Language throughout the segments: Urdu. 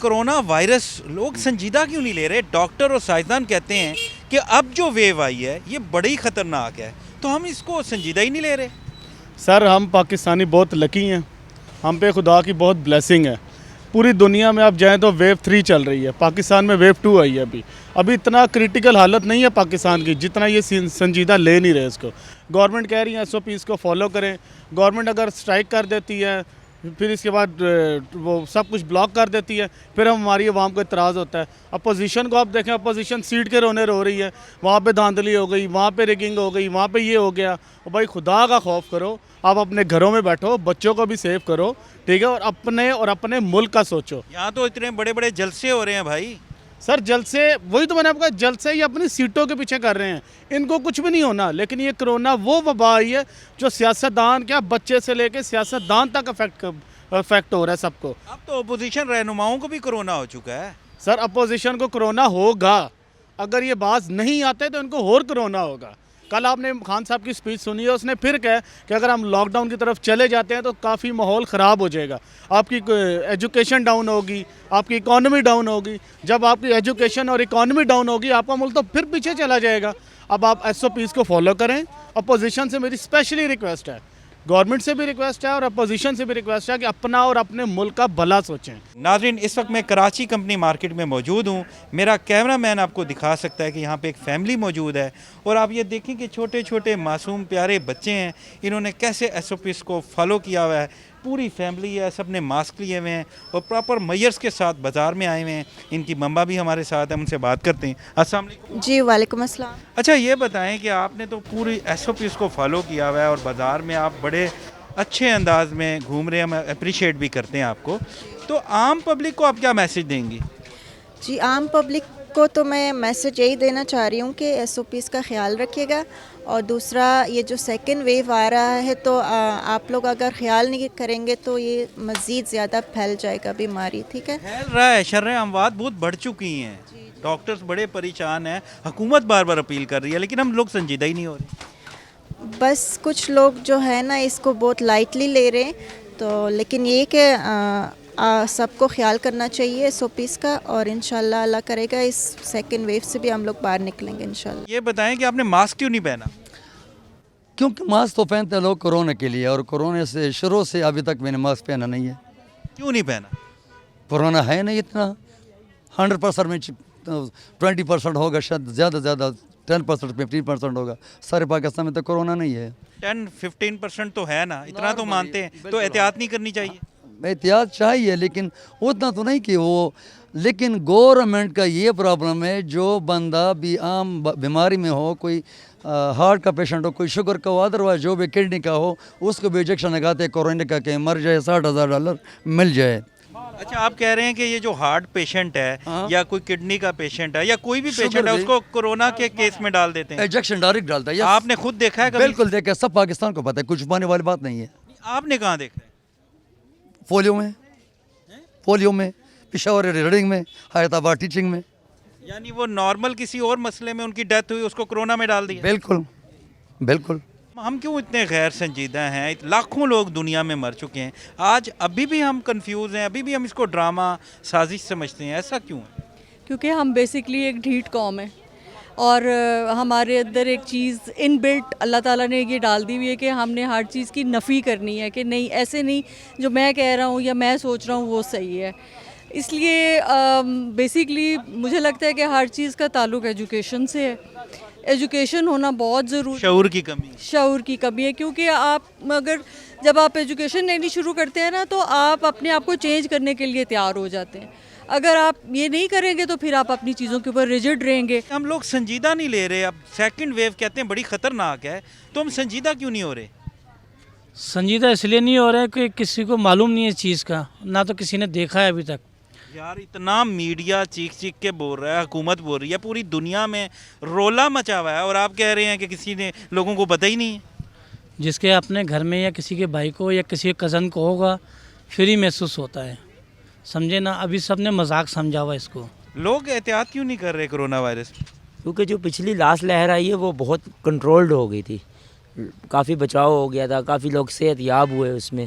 کورونا وائرس لوگ سنجیدہ کیوں نہیں لے رہے؟ ڈاکٹر اور سائنسدان کہتے ہیں کہ اب جو ویو آئی ہے یہ بڑی خطرناک ہے، تو ہم اس کو سنجیدہ ہی نہیں لے رہے. سر ہم پاکستانی بہت لکی ہیں، ہم پہ خدا کی بہت بلیسنگ ہے. پوری دنیا میں آپ جائیں تو ویو 3 چل رہی ہے، پاکستان میں ویو 2 آئی ہے. ابھی اتنا کریٹیکل حالت نہیں ہے پاکستان کی جتنا یہ سنجیدہ لے نہیں رہے اس کو. گورنمنٹ کہہ رہی ہے SOPs کو فالو کریں. گورنمنٹ اگر اسٹرائک کر دیتی ہے پھر اس کے بعد وہ سب کچھ بلاک کر دیتی ہے، پھر ہماری عوام کو اعتراض ہوتا ہے. اپوزیشن کو آپ دیکھیں، اپوزیشن سیٹ کے رونے رو رہی ہے، وہاں پہ دھاندلی ہو گئی، وہاں پہ ریگنگ ہو گئی، وہاں پہ یہ ہو گیا. اور بھائی خدا کا خوف کرو، آپ اپنے گھروں میں بیٹھو، بچوں کو بھی سیو کرو، ٹھیک ہے، اور اپنے ملک کا سوچو. یہاں تو اتنے بڑے بڑے جلسے ہو رہے ہیں بھائی. سر جلسے، وہی تو میں نے آپ کو کہا، جلسے یہ اپنی سیٹوں کے پیچھے کر رہے ہیں، ان کو کچھ بھی نہیں ہونا. لیکن یہ کرونا وہ وبا آئی ہے جو سیاستدان، کیا بچے سے لے کے سیاستدان تک افیکٹ ہو رہا ہے سب کو. اب تو اپوزیشن رہنماؤں کو بھی کرونا ہو چکا ہے. سر اپوزیشن کو کرونا ہوگا، اگر یہ باز نہیں آتے تو ان کو اور کرونا ہوگا. کل آپ نے خان صاحب کی سپیچ سنی ہے، اس نے پھر کہا کہ اگر ہم لاک ڈاؤن کی طرف چلے جاتے ہیں تو کافی ماحول خراب ہو جائے گا. آپ کی ایجوکیشن ڈاؤن ہوگی، آپ کی اکانومی ڈاؤن ہوگی. جب آپ کی ایجوکیشن اور اکانومی ڈاؤن ہوگی آپ کا ملک تو پھر پیچھے چلا جائے گا. اب آپ SOPs کو فالو کریں. اپوزیشن سے میری اسپیشلی ریکویسٹ ہے، گورنمنٹ سے بھی ریکویسٹ ہے اور اپوزیشن سے بھی ریکویسٹ ہے کہ اپنا اور اپنے ملک کا بھلا سوچیں. ناظرین، اس وقت میں کراچی کمپنی مارکیٹ میں موجود ہوں. میرا کیمرہ مین آپ کو دکھا سکتا ہے کہ یہاں پہ ایک فیملی موجود ہے، اور آپ یہ دیکھیں کہ چھوٹے چھوٹے معصوم پیارے بچے ہیں، انہوں نے کیسے SOPs کو فالو کیا ہوا ہے. پوری فیملی ہے، سب نے ماسک لیے ہوئے ہیں اور پراپر میئرس کے ساتھ بازار میں آئے ہوئے ہیں. ان کی مما بھی ہمارے ساتھ ہیں، ان سے بات کرتے ہیں. السلام علیکم. جی وعلیکم السلام. اچھا یہ بتائیں کہ آپ نے تو پوری SOPs کو فالو کیا ہوا ہے اور بازار میں آپ بڑے اچھے انداز میں گھوم رہے ہیں، ہم اپریشیٹ بھی کرتے ہیں آپ کو. تو عام پبلک کو آپ کیا میسج دیں گی؟ جی عام پبلک کو تو میں میسج یہی دینا چاہ رہی ہوں کہ SOPs کا خیال رکھیے گا. اور دوسرا، یہ جو سیکنڈ ویو آ رہا ہے تو آپ لوگ اگر خیال نہیں کریں گے تو یہ مزید زیادہ پھیل جائے گا بیماری. ٹھیک ہے، پھیل رہا ہے، شرح اموات بہت بڑھ چکی ہیں. ڈاکٹرز بڑے پریشان ہیں، حکومت بار بار اپیل کر رہی ہے، لیکن ہم لوگ سنجیدہ ہی نہیں ہو رہے. بس کچھ لوگ جو ہے نا اس کو بہت لائٹلی لے رہے ہیں. تو لیکن یہ کہ سب کو خیال کرنا چاہیے SOPs کا، اور انشاءاللہ اللہ کرے گا اس سیکنڈ ویو سے بھی ہم لوگ باہر نکلیں گے انشاءاللہ. یہ بتائیں کہ آپ نے ماسک کیوں نہیں پہنا؟ کیونکہ ماسک تو پہنتے لوگ کورونا کے لیے، اور کورونا سے شروع سے ابھی تک میں نے ماسک پہنا نہیں ہے. کیوں نہیں پہنا؟ کورونا ہے نہیں اتنا. 100% میں 20% ہوگا، شاید زیادہ 10% 15% ہوگا. سارے پاکستان میں تو کورونا نہیں ہے. 10-15% تو ہے نا، اتنا تو مانتے ہیں. تو احتیاط نہیں کرنی چاہیے؟ احتیاط چاہیے لیکن اتنا تو نہیں کہ وہ. لیکن گورنمنٹ کا یہ پرابلم ہے، جو بندہ بھی عام بیماری میں ہو، کوئی ہارٹ کا پیشنٹ ہو، کوئی شوگر کا ہو، ادروائز جو بھی کڈنی کا ہو، اس کو بھی انجیکشن لگاتے ہیں کورونا کا کہ مر جائے، $60,000 مل جائے. اچھا آپ کہہ رہے ہیں کہ یہ جو ہارٹ پیشنٹ ہے یا کوئی کڈنی کا پیشنٹ ہے یا کوئی بھی پیشنٹ ہے اس کو کورونا کے کیس میں ڈال دیتے ہیں؟ انجیکشن ڈائریکٹ ڈالتا ہے. آپ نے خود دیکھا ہے کبھی؟ بالکل دیکھا ہے، سب پاکستان کو پتہ ہے، کچھ چھپانے والی بات نہیں ہے. آپ نے کہاں دیکھا ہے؟ پولیو میں پشاور ریڈنگ میں، حیات آباد ٹیچنگ میں. یعنی وہ نارمل کسی اور مسئلے میں ان کی ڈیتھ ہوئی، اس کو کورونا میں ڈال دیا؟ بالکل. ہم کیوں اتنے غیر سنجیدہ ہیں؟ لاکھوں لوگ دنیا میں مر چکے ہیں، آج ابھی بھی ہم کنفیوز ہیں، ابھی بھی ہم اس کو ڈرامہ سازش سمجھتے ہیں. ایسا کیوں ہے؟ کیونکہ ہم بیسکلی ایک ڈھیٹ قوم ہے، اور ہمارے اندر ایک چیز ان بلٹ اللہ تعالیٰ نے یہ ڈال دی ہوئی ہے کہ ہم نے ہر چیز کی نفی کرنی ہے، کہ نہیں ایسے نہیں، جو میں کہہ رہا ہوں یا میں سوچ رہا ہوں وہ صحیح ہے. اس لیے بیسکلی مجھے لگتا ہے کہ ہر چیز کا تعلق ایجوکیشن سے ہے. ایجوکیشن ہونا بہت ضروری، شعور کی کمی ہے. کیونکہ آپ اگر جب آپ ایجوکیشن لینی شروع کرتے ہیں نا تو آپ اپنے آپ کو چینج کرنے کے لیے تیار ہو جاتے ہیں. اگر آپ یہ نہیں کریں گے تو پھر آپ اپنی چیزوں کے اوپر ریجڈ رہیں گے. ہم لوگ سنجیدہ نہیں لے رہے. اب سیکنڈ ویو کہتے ہیں بڑی خطرناک ہے، تو ہم سنجیدہ کیوں نہیں ہو رہے؟ سنجیدہ اس لیے نہیں ہو رہا ہے کہ کسی کو معلوم نہیں ہے اس چیز کا، نہ تو کسی نے دیکھا ہے ابھی تک. یار اتنا میڈیا چیخ کے بول رہا ہے، حکومت بول رہی ہے، پوری دنیا میں رولا مچا ہوا ہے، اور آپ کہہ رہے ہیں کہ کسی نے لوگوں کو پتہ ہی نہیں ہے. جس کے اپنے گھر میں یا کسی کے بھائی کو یا کسی کے کزن کو ہوگا فری محسوس ہوتا ہے، سمجھے نا. ابھی سب نے مذاق سمجھا ہوا اس کو. لوگ احتیاط کیوں نہیں کر رہے کورونا وائرس؟ کیونکہ جو پچھلی لاسٹ لہر آئی ہے وہ بہت کنٹرولڈ ہو گئی تھی، کافی بچاؤ ہو گیا تھا، کافی لوگ صحت یاب ہوئے اس میں.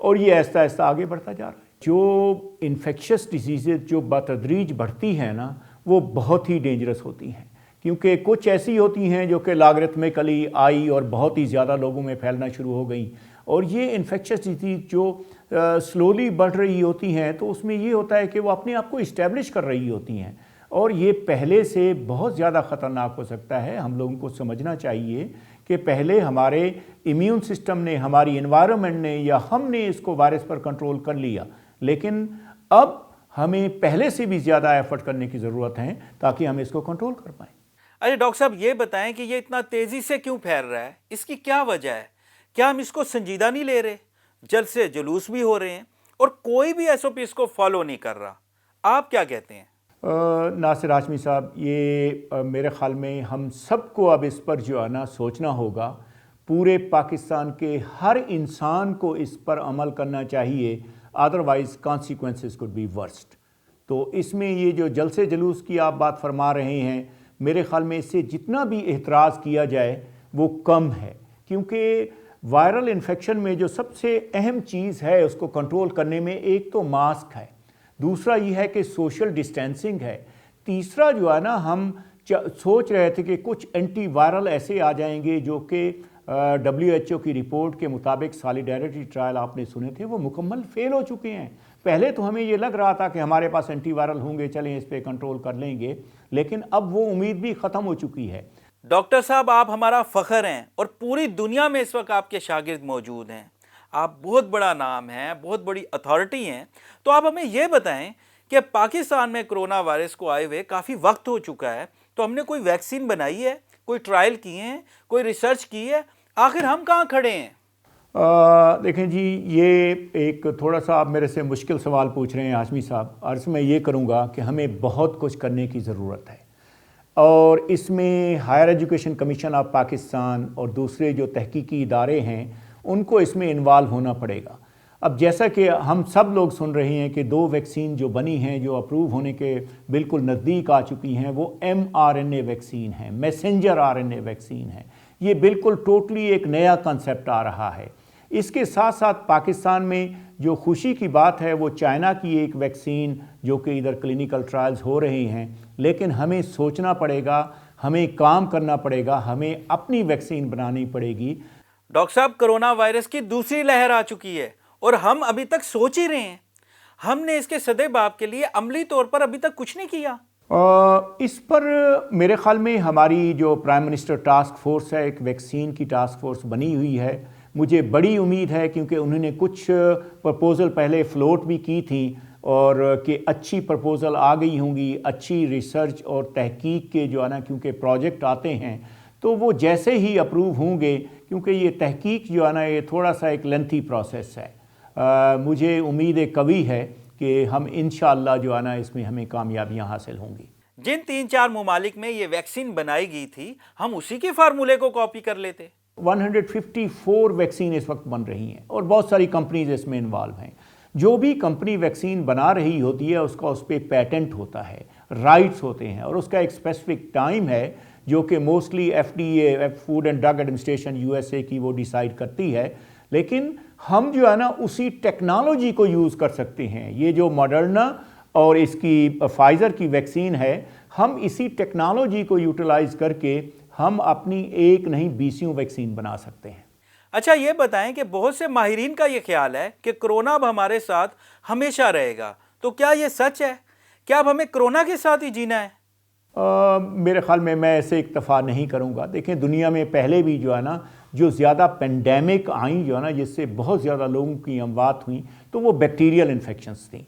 اور یہ آہستہ آہستہ آگے بڑھتا جا رہا ہے. جو انفیکشس ڈیزیزز جو بتدریج بڑھتی ہیں نا وہ بہت ہی ڈینجرس ہوتی ہیں, کیونکہ کچھ ایسی ہوتی ہیں جو کہ لاگرتھمکلی آئی اور بہت ہی زیادہ لوگوں میں پھیلنا شروع ہو گئیں, اور یہ انفیکشس ڈیزیز جو سلولی بڑھ رہی ہوتی ہیں تو اس میں یہ ہوتا ہے کہ وہ اپنے آپ کو اسٹیبلش کر رہی ہوتی ہیں, اور یہ پہلے سے بہت زیادہ خطرناک ہو سکتا ہے. ہم لوگوں کو سمجھنا چاہیے کہ پہلے ہمارے امیون سسٹم نے, ہماری انوائرمنٹ نے یا ہم نے اس کو وائرس پر کنٹرول کر لیا, لیکن اب ہمیں پہلے سے بھی زیادہ ایفرٹ کرنے کی ضرورت ہے تاکہ ہم اس کو کنٹرول کر پائیں. اچھا ڈاکٹر صاحب یہ بتائیں کہ یہ اتنا تیزی سے کیوں پھیل رہا ہے, اس کی کیا وجہ ہے؟ کیا ہم اس کو سنجیدہ نہیں لے رہے؟ جلد سے جلوس بھی ہو رہے ہیں اور کوئی بھی ایس او پی اس کو فالو نہیں کر رہا. آپ کیا کہتے ہیں؟ ناصر ہاشمی صاحب, یہ میرے خیال میں ہم سب کو اب اس پر جو ہے نا سوچنا ہوگا. پورے پاکستان کے ہر انسان کو اس پر عمل کرنا چاہیے, otherwise consequences could be worst. تو اس میں یہ جو جلسے جلوس کی آپ بات فرما رہے ہیں, میرے خیال میں اس سے جتنا بھی احتراز کیا جائے وہ کم ہے, کیونکہ وائرل انفیکشن میں جو سب سے اہم چیز ہے اس کو کنٹرول کرنے میں ایک تو ماسک ہے, دوسرا یہ ہے کہ سوشل ڈسٹینسنگ ہے, تیسرا جو ہے نا ہم سوچ رہے تھے کہ کچھ اینٹی وائرل ایسے آ جائیں گے جو کہ WHO کی رپورٹ کے مطابق سالیڈیرٹی ٹرائل آپ نے سنے تھے وہ مکمل فیل ہو چکے ہیں. پہلے تو ہمیں یہ لگ رہا تھا کہ ہمارے پاس اینٹی وائرل ہوں گے, چلیں اس پہ کنٹرول کر لیں گے, لیکن اب وہ امید بھی ختم ہو چکی ہے. ڈاکٹر صاحب آپ ہمارا فخر ہیں اور پوری دنیا میں اس وقت آپ کے شاگرد موجود ہیں, آپ بہت بڑا نام ہیں, بہت بڑی اتھارٹی ہیں. تو آپ ہمیں یہ بتائیں کہ پاکستان میں کرونا وائرس کو آئے ہوئے کافی وقت ہو چکا ہے, تو ہم نے کوئی ویکسین بنائی ہے, کوئی ٹرائل کیے ہیں, کوئی ریسرچ کی ہے, آخر ہم کہاں کھڑے ہیں؟ دیکھیں جی, یہ ایک تھوڑا سا آپ میرے سے مشکل سوال پوچھ رہے ہیں ہاشمی صاحب. عرض میں یہ کروں گا کہ ہمیں بہت کچھ کرنے کی ضرورت ہے, اور اس میں higher education commission of Pakistan اور دوسرے جو تحقیقی ادارے ہیں ان کو اس میں انوالو ہونا پڑے گا. اب جیسا کہ ہم سب لوگ سن رہے ہیں کہ 2 ویکسین جو بنی ہیں جو اپروو ہونے کے بالکل نزدیک آ چکی ہیں وہ mRNA ویکسین ہیں, میسنجر RNA ویکسین ہیں. یہ بالکل ٹوٹلی ایک نیا کنسیپٹ آ رہا ہے. اس کے ساتھ ساتھ پاکستان میں جو خوشی کی بات ہے وہ چائنا کی ایک ویکسین جو کہ ادھر کلینیکل ٹرائلز ہو رہے ہیں, لیکن ہمیں سوچنا پڑے گا, ہمیں کام کرنا پڑے گا, ہمیں اپنی ویکسین بنانی پڑے گی. ڈاکٹر صاحب کرونا وائرس کی دوسری لہر آ چکی ہے اور ہم ابھی تک سوچ ہی رہے ہیں. ہم نے اس کے سدے باب کے لیے عملی طور پر ابھی تک کچھ نہیں کیا. اس پر میرے خیال میں ہماری جو پرائم منسٹر ٹاسک فورس ہے, ایک ویکسین کی ٹاسک فورس بنی ہوئی ہے. مجھے بڑی امید ہے کیونکہ انہوں نے کچھ پرپوزل پہلے فلوٹ بھی کی تھیں اور کہ اچھی پرپوزل آ گئی ہوں گی, اچھی ریسرچ اور تحقیق کے جو ہے نا کیونکہ پروجیکٹ آتے ہیں تو وہ جیسے ہی اپروو ہوں گے, کیونکہ یہ تحقیق جو ہے نا یہ تھوڑا سا ایک لینتھی پروسیس ہے. مجھے امید قوی ہے کہ ہم انشاءاللہ جو ہے نا اس میں ہمیں کامیابیاں حاصل ہوں گی. جن 3-4 ممالک میں یہ ویکسین بنائی گئی تھی ہم اسی کے فارمولے کو کاپی کر لیتے. 154 ویکسین اس وقت بن رہی ہیں اور بہت ساری کمپنیز اس میں انوالو ہیں. جو بھی کمپنی ویکسین بنا رہی ہوتی ہے اس کا اس پہ پیٹنٹ ہوتا ہے, رائٹس ہوتے ہیں, اور اس کا ایک اسپیسیفک ٹائم ہے جو کہ mostly FDA food and drug administration USA کی وہ ڈیسائیڈ کرتی ہے. لیکن ہم جو ہے نا اسی ٹیکنالوجی کو یوز کر سکتے ہیں. یہ جو ماڈرنا اور اس کی فائزر کی ویکسین ہے, ہم اسی ٹیکنالوجی کو یوٹیلائز کر کے ہم اپنی ایک نہیں 20 ویکسین بنا سکتے ہیں. اچھا یہ بتائیں کہ بہت سے ماہرین کا یہ خیال ہے کہ کرونا اب ہمارے ساتھ ہمیشہ رہے گا, تو کیا یہ سچ ہے؟ کیا اب ہمیں کرونا کے ساتھ ہی جینا ہے؟ میرے خیال میں ایسے اکتفا نہیں کروں گا. دیکھیں دنیا میں پہلے بھی جو ہے نا جو زیادہ پینڈیمک آئیں جو ہے نا جس سے بہت زیادہ لوگوں کی اموات ہوئیں تو وہ بیکٹیریل انفیکشنز تھیں.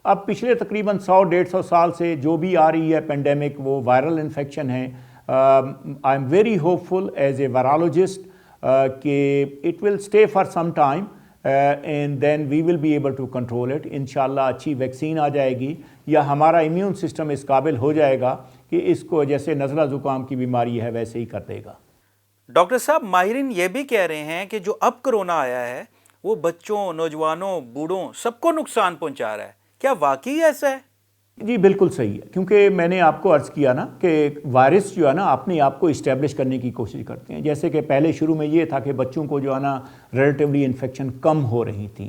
اب پچھلے تقریباً 100-150 سال سے جو بھی آ رہی ہے پینڈیمک وہ وائرل انفیکشن ہے. I am very hopeful as a virologist کہ it will stay for some time and then we will be able to control it. انشاءاللہ اچھی ویکسین آ جائے گی یا ہمارا امیون سسٹم اس قابل ہو جائے گا کہ اس کو جیسے نزلہ زکام کی بیماری ہے ویسے ہی کر دے گا. ڈاکٹر صاحب ماہرین یہ بھی کہہ رہے ہیں کہ جو اب کرونا آیا ہے وہ بچوں, نوجوانوں, بوڑھوں سب کو نقصان پہنچا رہا ہے. کیا واقعی ایسا ہے؟ جی بالکل صحیح ہے, کیونکہ میں نے آپ کو عرض کیا نا کہ وائرس جو ہے نا اپنے آپ کو اسٹیبلش کرنے کی کوشش کرتے ہیں. جیسے کہ پہلے شروع میں یہ تھا کہ بچوں کو جو ہے نا ریلیٹیولی انفیکشن کم ہو رہی تھیں,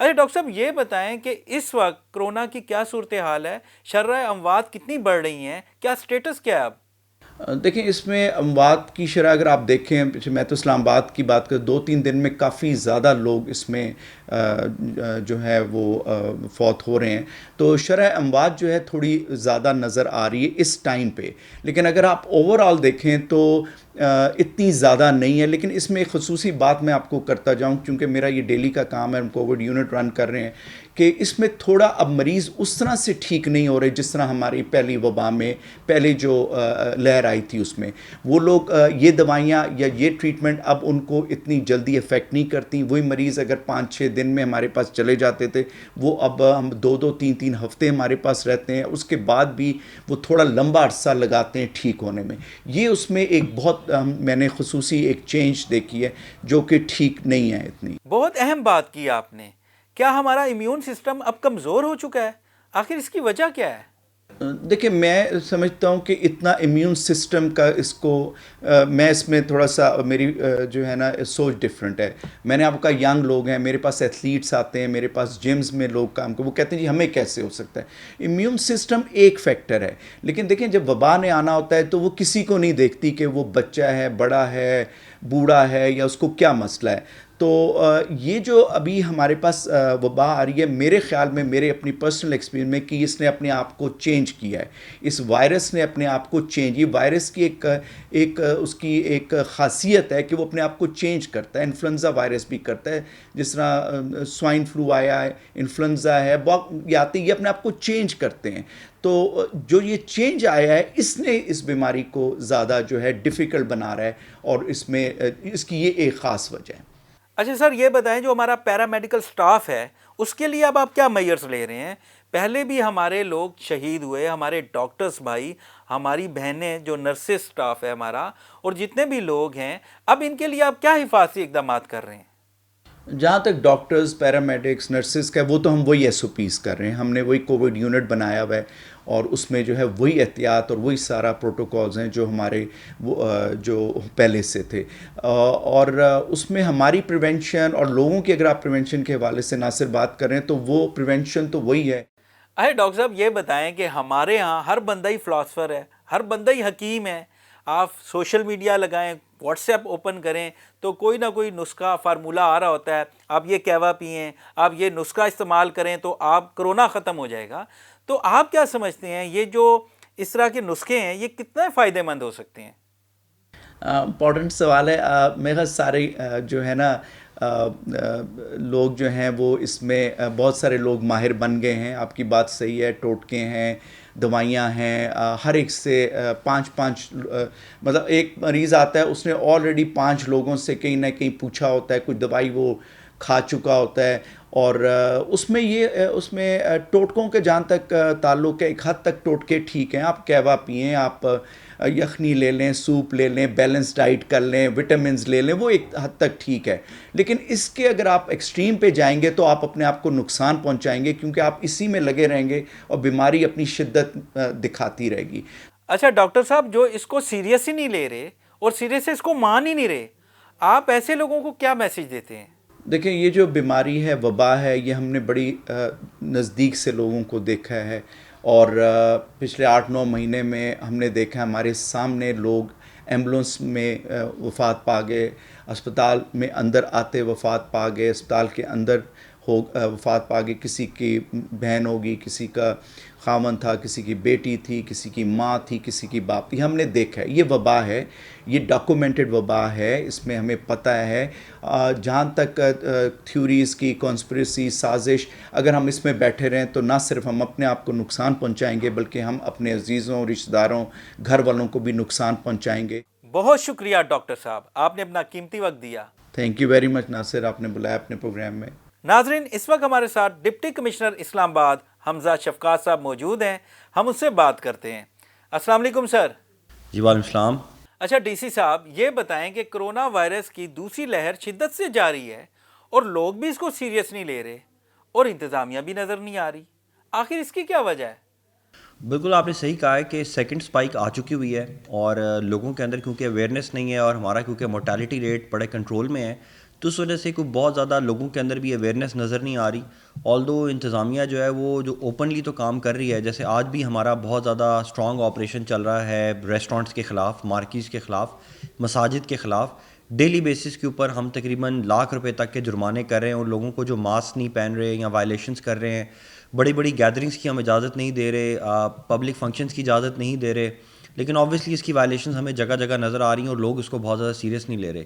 اچھا ڈاکٹر صاحب یہ بتائیں کہ اس وقت کرونا کی کیا صورتحال ہے، شرح اموات کتنی بڑھ رہی ہیں، کیا سٹیٹس کیا ہے اب؟ دیکھیں اس میں اموات کی شرح اگر آپ دیکھیں، میں تو اسلام آباد کی بات کروں، 2-3 دن میں کافی زیادہ لوگ اس میں جو ہے وہ فوت ہو رہے ہیں، تو شرح اموات جو ہے تھوڑی زیادہ نظر آ رہی ہے اس ٹائم پہ، لیکن اگر آپ اوور آل دیکھیں تو اتنی زیادہ نہیں ہے. لیکن اس میں ایک خصوصی بات میں آپ کو کرتا جاؤں، کیونکہ میرا یہ ڈیلی کا کام ہے، ہم کووڈ یونٹ رن کر رہے ہیں، کہ اس میں تھوڑا اب مریض اس طرح سے ٹھیک نہیں ہو رہے جس طرح ہماری پہلی وبا میں پہلے جو لہر آئی تھی اس میں. وہ لوگ یہ دوائیاں یا یہ ٹریٹمنٹ اب ان کو اتنی جلدی افیکٹ نہیں کرتی. وہی مریض اگر 5-6 دن میں ہمارے پاس چلے جاتے تھے، وہ اب ہم 2-3 ہفتے ہمارے پاس رہتے ہیں، اس کے بعد بھی وہ تھوڑا لمبا عرصہ لگاتے ہیں ٹھیک ہونے میں. یہ اس میں ایک بہت میں نے خصوصی ایک چینج دیکھی ہے جو کہ ٹھیک نہیں ہے اتنی. بہت اہم بات کی آپ نے. کیا ہمارا امیون سسٹم اب کمزور ہو چکا ہے؟ آخر اس کی وجہ کیا ہے؟ دیکھیں میں سمجھتا ہوں کہ اتنا امیون سسٹم کا اس کو میں اس میں تھوڑا سا میری جو ہے نا سوچ ڈفرینٹ ہے. میں نے آپ کا ینگ لوگ ہیں، میرے پاس ایتھلیٹس آتے ہیں، میرے پاس جمز میں لوگ کام کرتے، وہ کہتے ہیں جی ہمیں کیسے ہو سکتا ہے. امیون سسٹم ایک فیکٹر ہے، لیکن دیکھیں جب وبا نے آنا ہوتا ہے تو وہ کسی کو نہیں دیکھتی کہ وہ بچہ ہے، بڑا ہے، بوڑھا ہے، یا اس کو کیا مسئلہ ہے. تو یہ جو ابھی ہمارے پاس وبا آ رہی ہے، میرے خیال میں، میرے اپنی پرسنل ایکسپیرینس میں، کہ اس نے اپنے آپ کو چینج کیا ہے. اس وائرس نے اپنے آپ کو چینج، یہ وائرس کی ایک اس کی ایک خاصیت ہے کہ وہ اپنے آپ کو چینج کرتا ہے. انفلوئنزا وائرس بھی کرتا ہے، جس طرح سوائن فلو آیا ہے، انفلوئنزا ہے، یہ آتے یہ اپنے آپ کو چینج کرتے ہیں. تو جو یہ چینج آیا ہے اس نے اس بیماری کو زیادہ جو ہے ڈیفیکلٹ بنا رہا ہے، اور اس میں اس کی یہ ایک خاص وجہ ہے. اچھا سر یہ بتائیں جو ہمارا پیرامیڈیکل سٹاف ہے اس کے لیے اب آپ کیا میئرز لے رہے ہیں؟ پہلے بھی ہمارے لوگ شہید ہوئے، ہمارے ڈاکٹرز بھائی، ہماری بہنیں جو نرسز سٹاف ہے ہمارا، اور جتنے بھی لوگ ہیں، اب ان کے لیے آپ کیا حفاظتی اقدامات کر رہے ہیں؟ جہاں تک ڈاکٹرز، پیرامیڈکس، نرسز کا وہ تو ہم وہی ایس او پیز کر رہے ہیں. ہم نے وہی کووڈ یونٹ بنایا ہوا ہے، اور اس میں جو ہے وہی احتیاط اور وہی سارا پروٹوکولز ہیں جو ہمارے جو پہلے سے تھے. اور اس میں ہماری پریونشن اور لوگوں کی، اگر آپ پریونشن کے حوالے سے ناصر بات کریں تو وہ پریونشن تو وہی ہے. ارے ڈاکٹر صاحب یہ بتائیں کہ ہمارے ہاں ہر بندہ ہی فلاسفر ہے، ہر بندہ ہی حکیم ہے. آپ سوشل میڈیا لگائیں، واٹس ایپ اوپن کریں تو کوئی نہ کوئی نسخہ، فارمولہ آ رہا ہوتا ہے. آپ یہ کہوا پئیں، آپ یہ نسخہ استعمال کریں تو آپ کرونا ختم ہو جائے گا. تو آپ کیا سمجھتے ہیں یہ جو اس طرح کے نسخے ہیں یہ کتنے فائدہ مند ہو سکتے ہیں؟ امپورٹنٹ سوال ہے. میرا سارے جو ہے نا لوگ جو ہیں وہ اس میں بہت سارے لوگ ماہر بن گئے ہیں. آپ کی بات صحیح ہے، ٹوٹکے ہیں، دوائیاں ہیں، ہر ایک سے 5 مطلب ایک مریض آتا ہے، اس نے آلریڈی 5 لوگوں سے کہیں نہ کہیں پوچھا ہوتا ہے، کچھ دوائی وہ کھا چکا ہوتا ہے. اور اس میں ٹوٹکوں کے جہاں تک تعلق ہے، ایک حد تک ٹوٹکے ٹھیک ہیں. آپ کہوا پئیں، آپ یخنی لے لیں، سوپ لے لیں، بیلنس ڈائٹ کر لیں، وٹامنز لے لیں، وہ ایک حد تک ٹھیک ہے. لیکن اس کے اگر آپ ایکسٹریم پہ جائیں گے تو آپ اپنے آپ کو نقصان پہنچائیں گے، کیونکہ آپ اسی میں لگے رہیں گے اور بیماری اپنی شدت دکھاتی رہے گی. اچھا ڈاکٹر صاحب جو اس کو سیریس ہی نہیں لے رہے اور سیریس سے اس کو مان ہی نہیں رہے، آپ ایسے لوگوں کو کیا میسج دیتے ہیں؟ دیکھیں یہ جو بیماری ہے، وبا ہے، یہ ہم نے بڑی نزدیک سے لوگوں کو دیکھا ہے. اور پچھلے 8-9 مہینے میں ہم نے دیکھا ہمارے سامنے لوگ ایمبولنس میں وفات پا گئے، اسپتال میں اندر آتے وفات پا گئے، اسپتال کے اندر وفات پا گئے. کسی کی بہن ہوگی، کسی کا خاوند تھا، کسی کی بیٹی تھی، کسی کی ماں تھی، کسی کی باپ تھی. ہم نے دیکھا ہے یہ وبا ہے، یہ ڈاکومنٹڈ وبا ہے. اس میں ہمیں پتہ ہے جہاں تک تھیوریز کی کانسپریسی سازش، اگر ہم اس میں بیٹھے رہیں تو نہ صرف ہم اپنے آپ کو نقصان پہنچائیں گے بلکہ ہم اپنے عزیزوں، رشتہ داروں، گھر والوں کو بھی نقصان پہنچائیں گے. بہت شکریہ ڈاکٹر صاحب، آپ نے اپنا قیمتی وقت دیا. تھینک یو ویری مچ ناصر، آپ نے بلایا اپنے پروگرام میں. ناظرین اس وقت ہمارے ساتھ ڈپٹی کمشنر اسلام آباد حمزہ شفقات صاحب موجود ہیں، ہم اس سے بات کرتے ہیں. السلام علیکم سر. جی وعلیکم السلام. اچھا ڈی سی صاحب یہ بتائیں کہ کرونا وائرس کی دوسری لہر شدت سے جاری ہے اور لوگ بھی اس کو سیریس نہیں لے رہے اور انتظامیہ بھی نظر نہیں آ رہی، آخر اس کی کیا وجہ ہے؟ بالکل آپ نے صحیح کہا ہے کہ سیکنڈ سپائک آ چکی ہوئی ہے، اور لوگوں کے اندر کیونکہ اویئرنیس نہیں ہے، اور ہمارا کیونکہ مورٹیلٹی ریٹ بڑے کنٹرول میں ہے، تو اس وجہ سے کوئی بہت زیادہ لوگوں کے اندر بھی اویئرنیس نظر نہیں آ رہی. آلدو انتظامیہ جو ہے وہ جو اوپنلی تو کام کر رہی ہے, جیسے آج بھی ہمارا بہت زیادہ اسٹرانگ آپریشن چل رہا ہے ریسٹورینٹس کے خلاف, مارکیز کے خلاف, مساجد کے خلاف. ڈیلی بیسس کے اوپر ہم تقریباً لاکھ روپے تک کے جرمانے کر رہے ہیں ان لوگوں کو جو ماسک نہیں پہن رہے یا وائلیشنس کر رہے ہیں. بڑی بڑی گیدرنگس کی ہم اجازت نہیں دے رہے, پبلک فنکشنز کی اجازت نہیں دے رہے, لیکن آبویسلی اس کی وائلیشنز ہمیں جگہ جگہ نظر آ رہی ہیں اور لوگ اس کو بہت زیادہ سیریس نہیں لے رہے.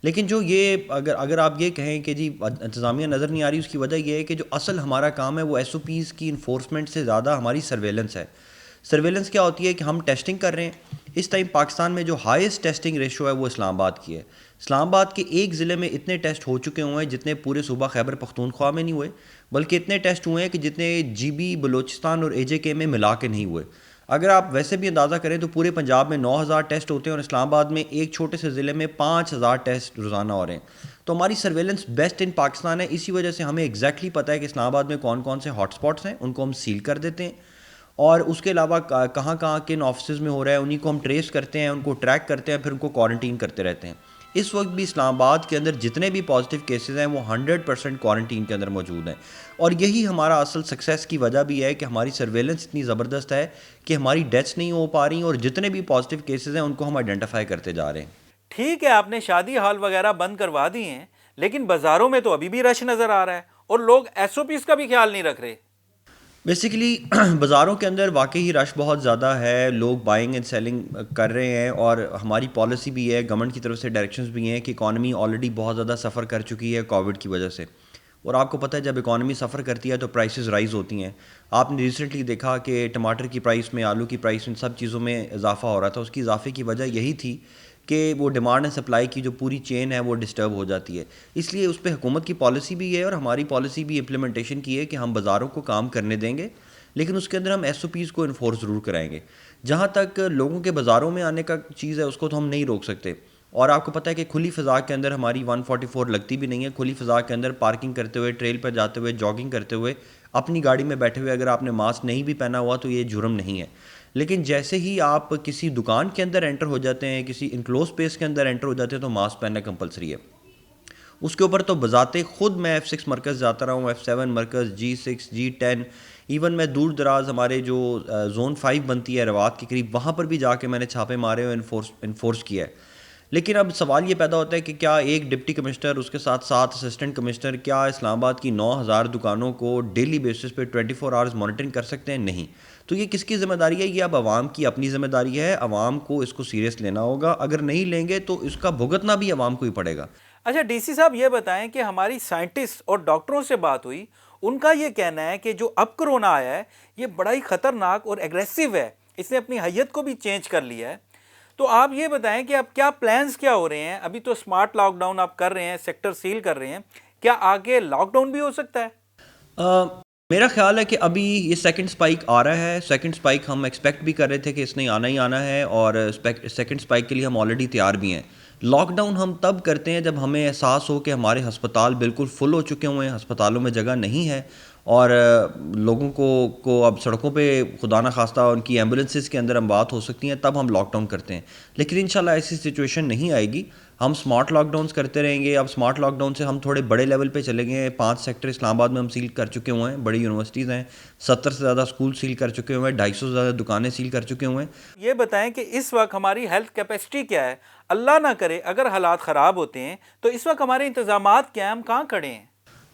لیکن جو یہ اگر آپ یہ کہیں کہ جی انتظامیہ نظر نہیں آ رہی, اس کی وجہ یہ ہے کہ جو اصل ہمارا کام ہے وہ ایس او پیز کی انفورسمنٹ سے زیادہ ہماری سرویلنس ہے. سرویلنس کیا ہوتی ہے کہ ہم ٹیسٹنگ کر رہے ہیں. اس ٹائم پاکستان میں جو ہائیسٹ ٹیسٹنگ ریشو ہے وہ اسلام آباد کی ہے. اسلام آباد کے ایک ضلع میں اتنے ٹیسٹ ہو چکے ہوئے ہیں جتنے پورے صوبہ خیبر پختونخوا میں نہیں ہوئے, بلکہ اتنے ٹیسٹ ہوئے ہیں کہ جتنے جی بی, بلوچستان اور اے جے کے میں ملا کے نہیں ہوئے. اگر آپ ویسے بھی اندازہ کریں تو پورے پنجاب میں 9,000 ٹیسٹ ہوتے ہیں اور اسلام آباد میں ایک چھوٹے سے ضلع میں 5,000 ٹیسٹ روزانہ ہو رہے ہیں. تو ہماری سرویلنس بیسٹ ان پاکستان ہے. اسی وجہ سے ہمیں ایگزیکٹلی پتہ ہے کہ اسلام آباد میں کون کون سے ہاٹ اسپاٹس ہیں, ان کو ہم سیل کر دیتے ہیں, اور اس کے علاوہ کہاں کہاں کن آفسز میں ہو رہا ہے انہیں کو ہم ٹریس کرتے ہیں, ان کو ٹریک کرتے ہیں, پھر ان کو کوارنٹین کرتے رہتے ہیں. اس وقت بھی اسلام آباد کے اندر جتنے بھی پازیٹیو کیسز ہیں وہ 100% کوارنٹین کے اندر موجود ہیں, اور یہی ہمارا اصل سکسیس کی وجہ بھی ہے کہ ہماری سرویلنس اتنی زبردست ہے کہ ہماری ڈیتھس نہیں ہو پا رہی, اور جتنے بھی پازیٹیو کیسز ہیں ان کو ہم آئیڈینٹیفائی کرتے جا رہے ہیں. ٹھیک ہے, آپ نے شادی ہال وغیرہ بند کروا دی ہیں, لیکن بازاروں میں تو ابھی بھی رش نظر آ رہا ہے اور لوگ ایس او پیز کا بھی خیال نہیں رکھ رہے. بیسیکلی بازاروں کے اندر واقعی رش بہت زیادہ ہے, لوگ بائنگ اینڈ سیلنگ کر رہے ہیں, اور ہماری پالیسی بھی ہے, گورنمنٹ کی طرف سے ڈائریکشنز بھی ہیں کہ اکانومی آلریڈی بہت زیادہ سفر کر چکی ہے کووڈ کی وجہ سے, اور آپ کو پتہ ہے جب اکانومی سفر کرتی ہے تو پرائسز رائز ہوتی ہیں. آپ نے ریسنٹلی دیکھا کہ ٹماٹر کی پرائس میں, آلو کی پرائس میں, سب چیزوں میں اضافہ ہو رہا تھا. اس کی اضافے کی وجہ یہی تھی کہ وہ ڈیمانڈ اینڈ سپلائی کی جو پوری چین ہے وہ ڈسٹرب ہو جاتی ہے. اس لیے اس پہ حکومت کی پالیسی بھی ہے اور ہماری پالیسی بھی امپلیمنٹیشن کی ہے کہ ہم بازاروں کو کام کرنے دیں گے, لیکن اس کے اندر ہم ایس او پیز کو انفورس ضرور کرائیں گے. جہاں تک لوگوں کے بازاروں میں آنے کا چیز ہے اس کو تو ہم نہیں روک سکتے, اور آپ کو پتہ ہے کہ کھلی فضا کے اندر ہماری 144 لگتی بھی نہیں ہے. کھلی فضا کے اندر پارکنگ کرتے ہوئے, ٹریل پر جاتے ہوئے, جاگنگ کرتے ہوئے, اپنی گاڑی میں بیٹھے ہوئے اگر آپ نے ماسک نہیں بھی پہنا ہوا تو یہ جرم نہیں ہے. لیکن جیسے ہی آپ کسی دکان کے اندر انٹر ہو جاتے ہیں, کسی انکلوز اسپیس کے اندر انٹر ہو جاتے ہیں تو ماسک پہننا کمپلسری ہے. اس کے اوپر تو بذات خود میں F6 مرکز جاتا رہا ہوں, F7 مرکز, G6, G10, ایون میں دور دراز ہمارے جو زون 5 بنتی ہے روات کے قریب, وہاں پر بھی جا کے میں نے چھاپے مارے اور انفورس کیا ہے. لیکن اب سوال یہ پیدا ہوتا ہے کہ کیا ایک ڈپٹی کمشنر, اس کے ساتھ 7 اسسٹنٹ کمشنر, کیا اسلام آباد کی 9,000 دکانوں کو ڈیلی بیسس پہ 24 آورز مانیٹرنگ کر سکتے ہیں؟ نہیں. تو یہ کس کی ذمہ داری ہے؟ یہ اب عوام کی اپنی ذمہ داری ہے. عوام کو اس کو سیریس لینا ہوگا, اگر نہیں لیں گے تو اس کا بھگتنا بھی عوام کو ہی پڑے گا. اچھا ڈی سی صاحب یہ بتائیں کہ ہماری سائنٹسٹ اور ڈاکٹروں سے بات ہوئی, ان کا یہ کہنا ہے کہ جو اب کرونا آیا ہے یہ بڑا ہی خطرناک اور ایگریسو ہے, اس نے اپنی حیت کو بھی چینج کر لیا ہے. تو آپ یہ بتائیں کہ اب کیا پلانز کیا ہو رہے ہیں؟ ابھی تو اسمارٹ لاک ڈاؤن آپ کر رہے ہیں, سیکٹر سیل کر رہے ہیں, کیا آگے لاک ڈاؤن بھی ہو سکتا ہے؟ میرا خیال ہے کہ ابھی یہ سیکنڈ سپائک آ رہا ہے. سیکنڈ سپائک ہم ایکسپیکٹ بھی کر رہے تھے کہ اس نے آنا ہی آنا ہے, اور سیکنڈ سپائک کے لیے ہم آلریڈی تیار بھی ہیں. لاک ڈاؤن ہم تب کرتے ہیں جب ہمیں احساس ہو کہ ہمارے ہسپتال بالکل فل ہو چکے ہوئے ہیں, ہسپتالوں میں جگہ نہیں ہے, اور لوگوں کو اب سڑکوں پہ خدا نہ خواستہ ان کی ایمبولینسز کے اندر ہم بات ہو سکتی ہیں, تب ہم لاک ڈاؤن کرتے ہیں. لیکن انشاءاللہ ایسی سچویشن نہیں آئے گی. ہم سمارٹ لاک ڈاؤنس کرتے رہیں گے. اب سمارٹ لاک ڈاؤن سے ہم تھوڑے بڑے لیول پہ چلے گئے ہیں. 5 سیکٹر اسلام آباد میں ہم سیل کر چکے ہوئے ہیں, بڑی یونیورسٹیز ہیں, 70 سے زیادہ اسکول سیل کر چکے ہوئے ہیں, 250 سے زیادہ دکانیں سیل کر چکے ہوئے ہیں. یہ بتائیں کہ اس وقت ہماری ہیلتھ کیپیسٹی کیا ہے؟ اللہ نہ کرے اگر حالات خراب ہوتے ہیں تو اس وقت ہمارے انتظامات کیا ہیں, ہم کہاں کھڑے ہیں؟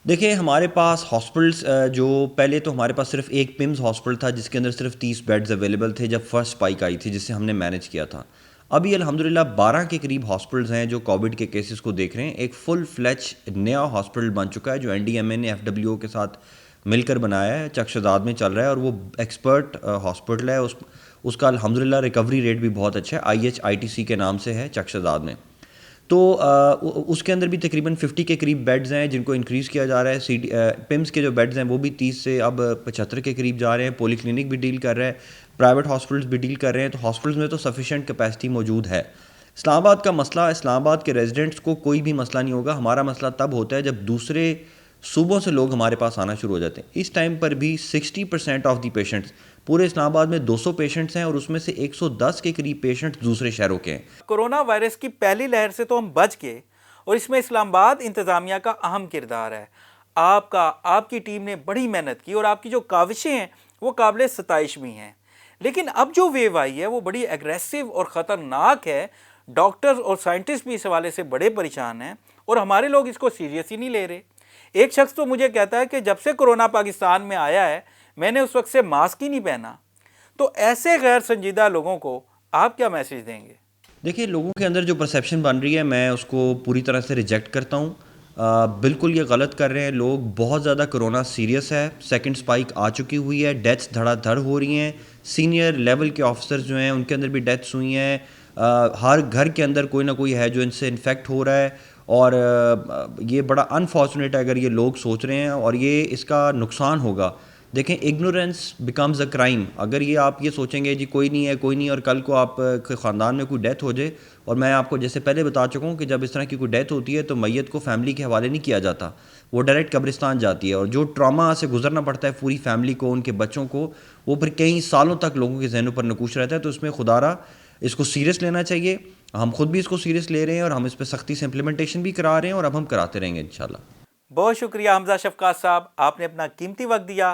دیکھیں ہمارے پاس ہاسپٹلس جو پہلے تو ہمارے پاس صرف ایک پمز ہاسپٹل تھا جس کے اندر صرف 30 بیڈز اویلیبل تھے جب فرسٹ سپائک آئی تھی, جس سے ہم نے مینیج کیا تھا. ابھی الحمدللہ 12 کے قریب ہاسپٹلز ہیں جو کووڈ کے کیسز کو دیکھ رہے ہیں. ایک فل فلیج نیا ہاسپٹل بن چکا ہے جو NDMA نے FWO کے ساتھ مل کر بنایا ہے, چک شہزاد میں چل رہا ہے, اور وہ ایکسپرٹ ہاسپٹل ہے. اس کا الحمدللہ ریکوری ریٹ بھی بہت اچھا ہے, IHITC کے نام سے ہے چک شہزاد میں. تو اس کے اندر بھی تقریباً 50 کے قریب بیڈز ہیں جن کو انکریز کیا جا رہا ہے. پمس کے جو بیڈز ہیں وہ بھی 30 سے اب 75 کے قریب جا رہے ہیں. پولی کلینک بھی ڈیل کر رہا ہے, پرائیویٹ ہاسپٹلس بھی ڈیل کر رہے ہیں. تو ہاسپٹلس میں تو سفیشینٹ کیپیسٹی موجود ہے. اسلام آباد کا مسئلہ, اسلام آباد کے ریزیڈنٹس کو کوئی بھی مسئلہ نہیں ہوگا. ہمارا مسئلہ تب ہوتا ہے جب دوسرے صوبوں سے لوگ ہمارے پاس آنا شروع ہو جاتے ہیں. اس ٹائم پر بھی 60% آف دی پیشنٹس, پورے اسلام آباد میں 200 پیشنٹس ہیں اور اس میں سے 110 کے قریب پیشنٹس دوسرے شہروں کے ہیں. کورونا وائرس کی پہلی لہر سے تو ہم بچ گئے, اور اس میں اسلام آباد انتظامیہ کا اہم کردار ہے۔ آپ کی ٹیم نے بڑی محنت کی اور آپ کی جو کاوشیں ہیں وہ قابل ستائش بھی ہیں، لیکن اب جو ویو آئی ہے وہ بڑی ایگریسو اور خطرناک ہے۔ ڈاکٹرز اور سائنٹسٹ بھی اس حوالے سے بڑے پریشان ہیں اور ہمارے لوگ اس کو سیریس ہی نہیں لے رہے۔ ایک شخص تو مجھے کہتا ہے کہ جب سے کرونا پاکستان میں آیا ہے میں نے اس وقت سے ماسک ہی نہیں پہنا۔ تو ایسے غیر سنجیدہ لوگوں کو آپ کیا میسج دیں گے؟ دیکھیں، لوگوں کے اندر جو پرسیپشن بن رہی ہے میں اس کو پوری طرح سے ریجیکٹ کرتا ہوں۔ بالکل یہ غلط کر رہے ہیں لوگ، بہت زیادہ کرونا سیریس ہے، سیکنڈ سپائک آ چکی ہوئی ہے، ڈیتھس دھڑا دھڑ ہو رہی ہیں، سینئر لیول کے آفیسرز جو ہیں ان کے اندر بھی ڈیتھس ہوئی ہیں، ہر گھر کے اندر کوئی نہ کوئی ہے جو ان سے انفیکٹ ہو رہا ہے، اور یہ بڑا انفارچونیٹ ہے اگر یہ لوگ سوچ رہے ہیں، اور یہ اس کا نقصان ہوگا۔ دیکھیں، اگنورینس بیکمز اے کرائم۔ اگر آپ یہ سوچیں گے جی کوئی نہیں اور کل کو آپ کے خاندان میں کوئی ڈیتھ ہو جائے، اور میں آپ کو جیسے پہلے بتا چکا ہوں کہ جب اس طرح کی کوئی ڈیتھ ہوتی ہے تو میت کو فیملی کے حوالے نہیں کیا جاتا، وہ ڈائریکٹ قبرستان جاتی ہے، اور جو ٹراما سے گزرنا پڑتا ہے پوری فیملی کو، ان کے بچوں کو، وہ پھر کئی سالوں تک لوگوں کے ذہنوں پر نقوش رہتا ہے۔ تو اس میں خدا را اس کو سیریس لینا چاہیے، ہم خود بھی اس کو سیریس لے رہے ہیں اور ہم اس پہ سختی سے امپلیمنٹیشن بھی کرا رہے ہیں، اور اب ہم کراتے رہیں گے انشاءاللہ۔ بہت شکریہ حمزہ شفقات صاحب، آپ نے اپنا قیمتی وقت دیا۔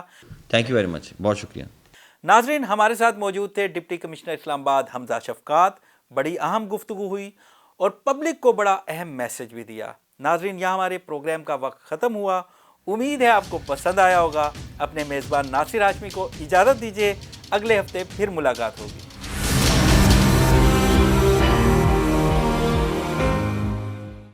تھینک یو ویری مچ، بہت شکریہ۔ ناظرین، ہمارے ساتھ موجود تھے ڈپٹی کمشنر اسلام آباد حمزہ شفقات۔ بڑی اہم گفتگو ہوئی اور پبلک کو بڑا اہم میسج بھی دیا۔ ناظرین، یہاں ہمارے پروگرام کا وقت ختم ہوا، امید ہے آپ کو پسند آیا ہوگا۔ اپنے میزبان ناصر ہاشمی کو اجازت دیجیے، اگلے ہفتے پھر ملاقات ہوگی۔